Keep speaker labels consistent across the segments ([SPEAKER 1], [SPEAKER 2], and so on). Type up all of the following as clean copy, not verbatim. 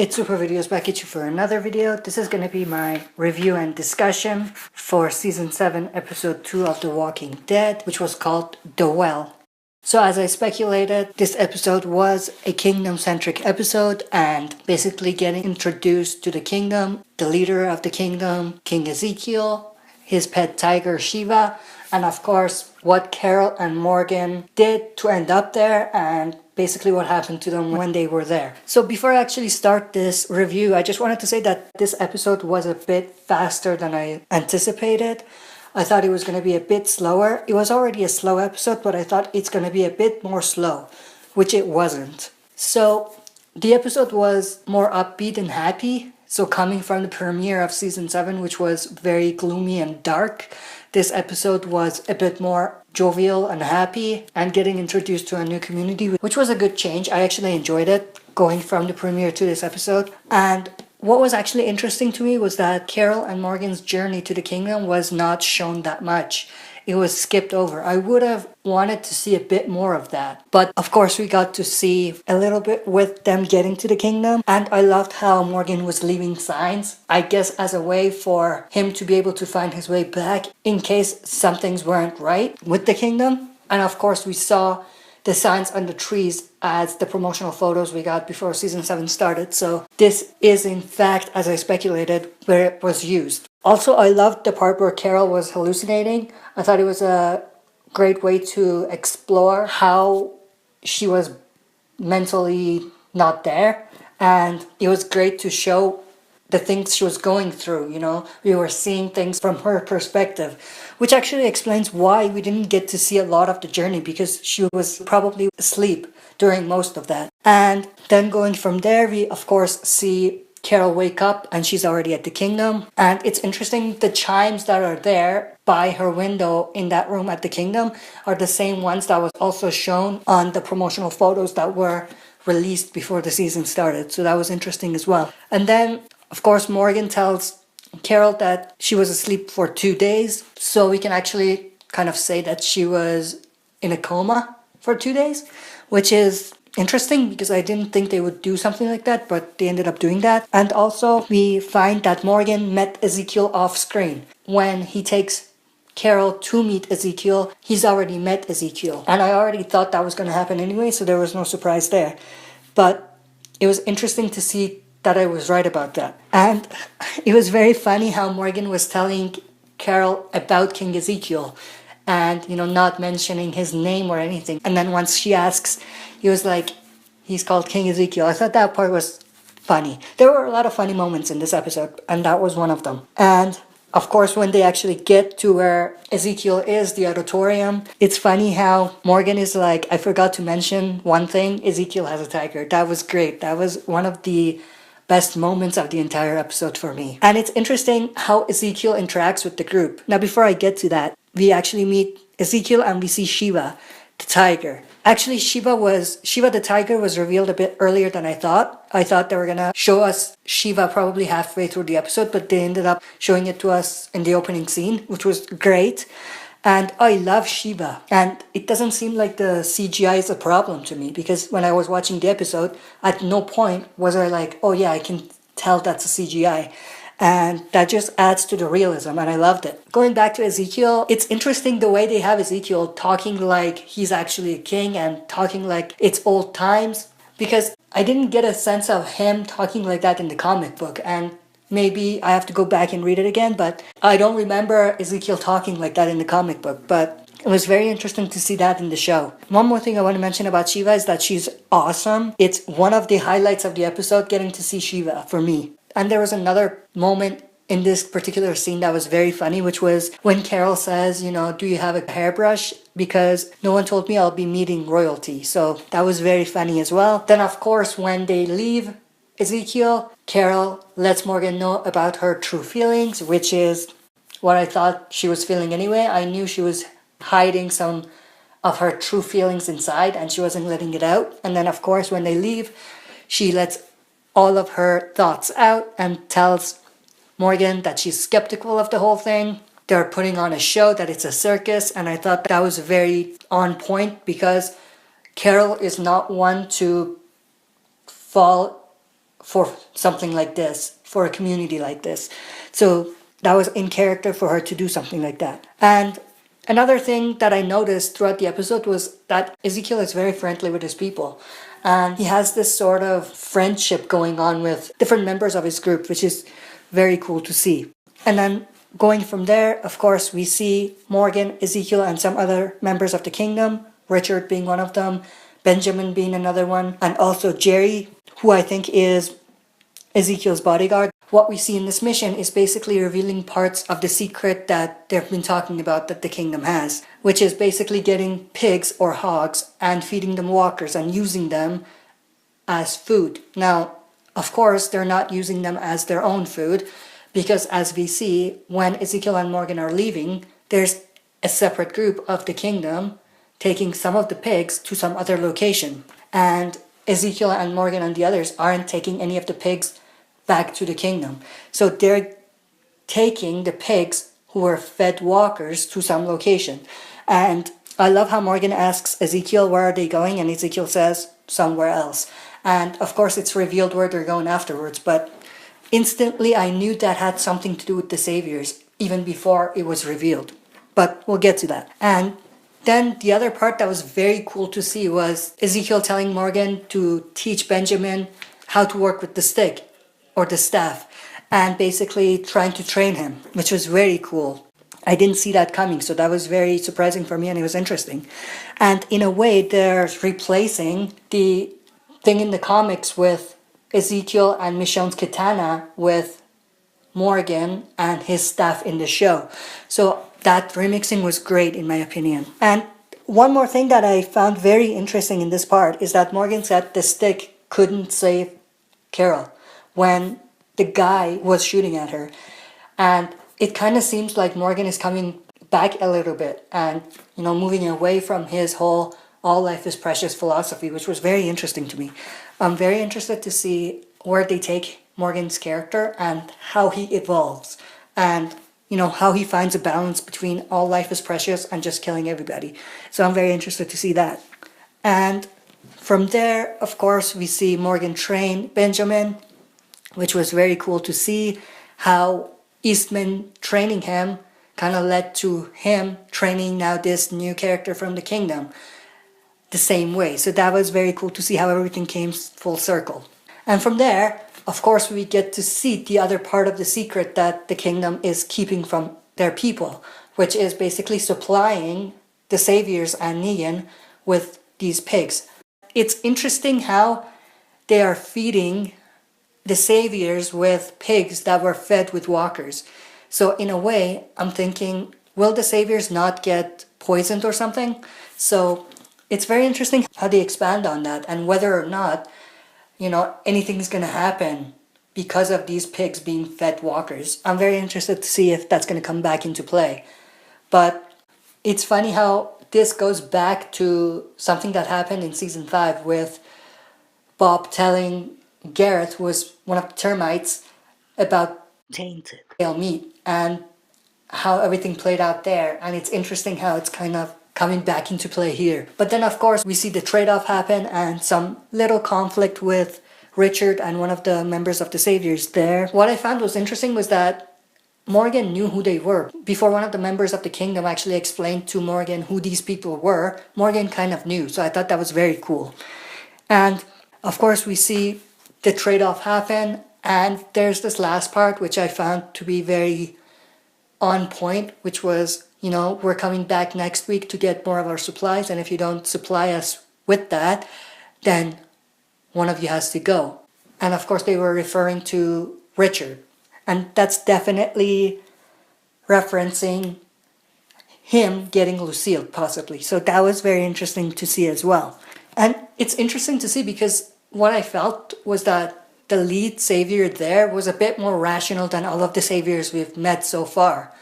[SPEAKER 1] It's Super Videos back at you for another video. This is going to be my review and discussion for Season 7, Episode 2 of The Walking Dead, which was called The Well. So as I speculated, this episode was a kingdom-centric episode and basically getting introduced to the kingdom, the leader of the kingdom, King Ezekiel, his pet tiger Shiva, and of course what Carol and Morgan did to end up there and basically what happened to them when they were there. So before I actually start this review, I just wanted to say that this episode was a bit faster than I anticipated. I thought it was going to be a bit slower. It was already a slow episode, but I thought it's going to be a bit more slow, which it wasn't. So the episode was more upbeat and happy. So coming from the premiere of Season 7, which was very gloomy and dark, this episode was a bit more jovial and happy and getting introduced to a new community, which was a good change. I actually enjoyed it going from the premiere to this episode. And what was actually interesting to me was that Carol and Morgan's journey to the kingdom was not shown that much. It was skipped over. I would have wanted to see a bit more of that. But of course we got to see a little bit with them getting to the kingdom. And I loved how Morgan was leaving signs, I guess as a way for him to be able to find his way back in case some things weren't right with the kingdom. And of course we saw the signs on the trees as the promotional photos we got before Season 7 started. So this is in fact, as I speculated, where it was used. Also, I loved the part where Carol was hallucinating. I thought it was a great way to explore how she was mentally not there. And it was great to show the things she was going through, We were seeing things from her perspective, which actually explains why we didn't get to see a lot of the journey, because she was probably asleep during most of that. And then going from there, we of course see Carol wake up and she's already at the kingdom. And it's interesting, the chimes that are there by her window in that room at the kingdom are the same ones that was also shown on the promotional photos that were released before the season started. So that was interesting as well. And then of course, Morgan tells Carol that she was asleep for 2 days. So we can actually kind of say that she was in a coma for 2 days, which is interesting because I didn't think they would do something like that, but they ended up doing that. And also we find that Morgan met Ezekiel off screen. When he takes Carol to meet Ezekiel, he's already met Ezekiel. And I already thought that was going to happen anyway, so there was no surprise there. But it was interesting to see that I was right about that. And it was very funny how Morgan was telling Carol about King Ezekiel and, not mentioning his name or anything. And then once she asks, he was like, he's called King Ezekiel. I thought that part was funny. There were a lot of funny moments in this episode, and that was one of them. And of course, when they actually get to where Ezekiel is, the auditorium, it's funny how Morgan is like, I forgot to mention one thing, Ezekiel has a tiger. That was great. That was one of the best moments of the entire episode for me. And it's interesting how Ezekiel interacts with the group. Now, before I get to that, we actually meet Ezekiel and we see Shiva, the tiger. Actually, Shiva the tiger was revealed a bit earlier than I thought. I thought they were gonna show us Shiva probably halfway through the episode, but they ended up showing it to us in the opening scene, which was great. And I love Shiva. And it doesn't seem like the CGI is a problem to me, because when I was watching the episode, at no point was I like, oh yeah, I can tell that's a CGI. And that just adds to the realism, and I loved it. Going back to Ezekiel, it's interesting the way they have Ezekiel talking like he's actually a king and talking like it's old times, because I didn't get a sense of him talking like that in the comic book. And maybe I have to go back and read it again, but I don't remember Ezekiel talking like that in the comic book. But it was very interesting to see that in the show. One more thing I want to mention about Shiva is that she's awesome. It's one of the highlights of the episode, getting to see Shiva, for me. And there was another moment in this particular scene that was very funny, which was when Carol says, do you have a hairbrush? Because no one told me I'll be meeting royalty. So that was very funny as well. Then of course, when they leave Ezekiel, Carol lets Morgan know about her true feelings, which is what I thought she was feeling anyway. I knew she was hiding some of her true feelings inside and she wasn't letting it out. And then of course, when they leave, she lets all of her thoughts out and tells Morgan that she's skeptical of the whole thing. They're putting on a show, that it's a circus, and I thought that was very on point, because Carol is not one to fall for something like this, for a community like this. So that was in character for her to do something like that. And another thing that I noticed throughout the episode was that Ezekiel is very friendly with his people. And he has this sort of friendship going on with different members of his group, which is very cool to see. And then going from there, of course, we see Morgan, Ezekiel, and some other members of the kingdom, Richard being one of them, Benjamin being another one, and also Jerry, who I think is Ezekiel's bodyguard. What we see in this mission is basically revealing parts of the secret that they've been talking about that the kingdom has, which is basically getting pigs or hogs and feeding them walkers and using them as food. Now, of course, they're not using them as their own food, because as we see, when Ezekiel and Morgan are leaving, there's a separate group of the kingdom taking some of the pigs to some other location. And Ezekiel and Morgan and the others aren't taking any of the pigs back to the kingdom. So they're taking the pigs who were fed walkers to some location. And I love how Morgan asks Ezekiel, where are they going? And Ezekiel says, somewhere else. And of course it's revealed where they're going afterwards, but instantly I knew that had something to do with the Saviors, even before it was revealed. But we'll get to that. And then the other part that was very cool to see was Ezekiel telling Morgan to teach Benjamin how to work with the stick or the staff, and basically trying to train him, which was very cool. I didn't see that coming, so that was very surprising for me, and it was interesting. And in a way, they're replacing the thing in the comics with Ezekiel and Michonne's katana with Morgan and his staff in the show. So that remixing was great in my opinion. And one more thing that I found very interesting in this part is that Morgan said the stick couldn't save Carol when the guy was shooting at her. And it kind of seems like Morgan is coming back a little bit and, moving away from his whole all life is precious philosophy, which was very interesting to me. I'm very interested to see where they take Morgan's character and how he evolves, and how he finds a balance between all life is precious and just killing everybody. So I'm very interested to see that. And from there, of course, we see Morgan train Benjamin, which was very cool to see how Eastman training him kind of led to him training now this new character from the kingdom the same way. So that was very cool to see how everything came full circle. And from there, of course, we get to see the other part of the secret that the kingdom is keeping from their people, which is basically supplying the Saviors and Negan with these pigs. It's interesting how they are feeding the Saviors with pigs that were fed with walkers. So in a way, I'm thinking, will the Saviors not get poisoned or something? So it's very interesting how they expand on that, and whether or not, anything's going to happen because of these pigs being fed walkers. I'm very interested to see if that's going to come back into play. But it's funny how this goes back to something that happened in season 5 with Bob telling Gareth, who was one of the termites, about tainted whale meat and how everything played out there. And it's interesting how it's kind of coming back into play here. But then of course we see the trade-off happen and some little conflict with Richard and one of the members of the Saviors there. What I found was interesting was that Morgan knew who they were. Before one of the members of the kingdom actually explained to Morgan who these people were, Morgan kind of knew. So I thought that was very cool. And of course we see the trade-off happen, and there's this last part which I found to be very on point, which was, we're coming back next week to get more of our supplies, and if you don't supply us with that, then one of you has to go. And of course they were referring to Richard, and that's definitely referencing him getting Lucille, possibly. So that was very interesting to see as well. And it's interesting to see because what I felt was that the lead savior there was a bit more rational than all of the saviors we've met so far,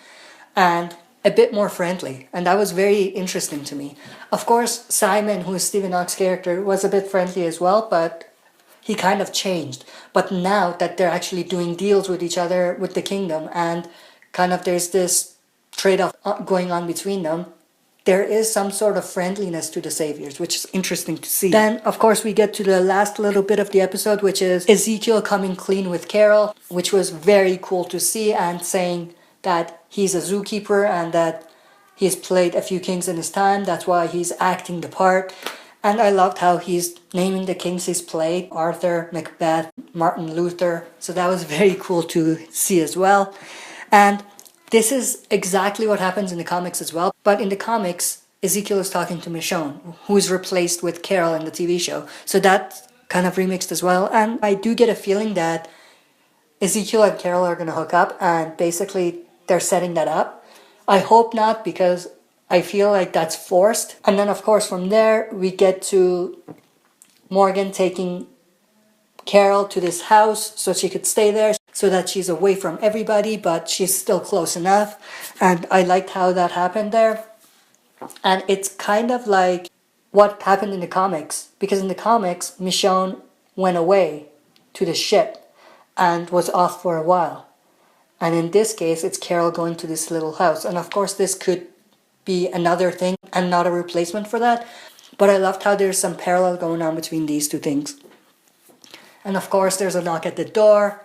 [SPEAKER 1] and a bit more friendly, and that was very interesting to me. Of course, Simon, who is Stephen Ock's character, was a bit friendly as well, but he kind of changed. But now that they're actually doing deals with each other with the kingdom, and kind of there's this trade-off going on between them, there is some sort of friendliness to the saviors, which is interesting to see. Then, of course, we get to the last little bit of the episode, which is Ezekiel coming clean with Carol, which was very cool to see, and saying that he's a zookeeper and that he's played a few kings in his time. That's why he's acting the part. And I loved how he's naming the kings he's played: Arthur, Macbeth, Martin Luther. So that was very cool to see as well. And this is exactly what happens in the comics as well. But in the comics, Ezekiel is talking to Michonne, who's replaced with Carol in the TV show. So that's kind of remixed as well. And I do get a feeling that Ezekiel and Carol are going to hook up, and basically they're setting that up. I hope not, because I feel like that's forced. And then, of course, from there, we get to Morgan taking Carol to this house so she could stay there, so that she's away from everybody, but she's still close enough. And I liked how that happened there. And it's kind of like what happened in the comics, because in the comics, Michonne went away to the ship and was off for a while. And in this case, it's Carol going to this little house. And of course, this could be another thing and not a replacement for that. But I loved how there's some parallel going on between these two things. And of course, there's a knock at the door.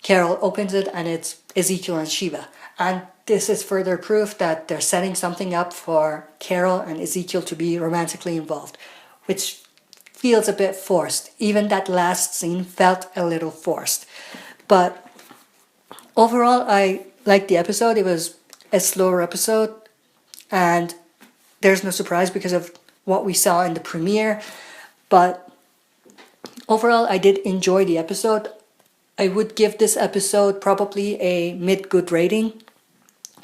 [SPEAKER 1] Carol opens it, and it's Ezekiel and Shiva. And this is further proof that they're setting something up for Carol and Ezekiel to be romantically involved, which feels a bit forced. Even that last scene felt a little forced. But overall, I liked the episode. It was a slower episode, and there's no surprise because of what we saw in the premiere. But overall, I did enjoy the episode. I would give this episode probably a mid-good rating.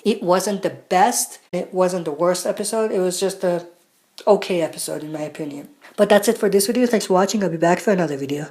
[SPEAKER 1] It wasn't the best. It wasn't the worst episode. It was just a okay episode in my opinion. But that's it for this video. Thanks for watching. I'll be back for another video.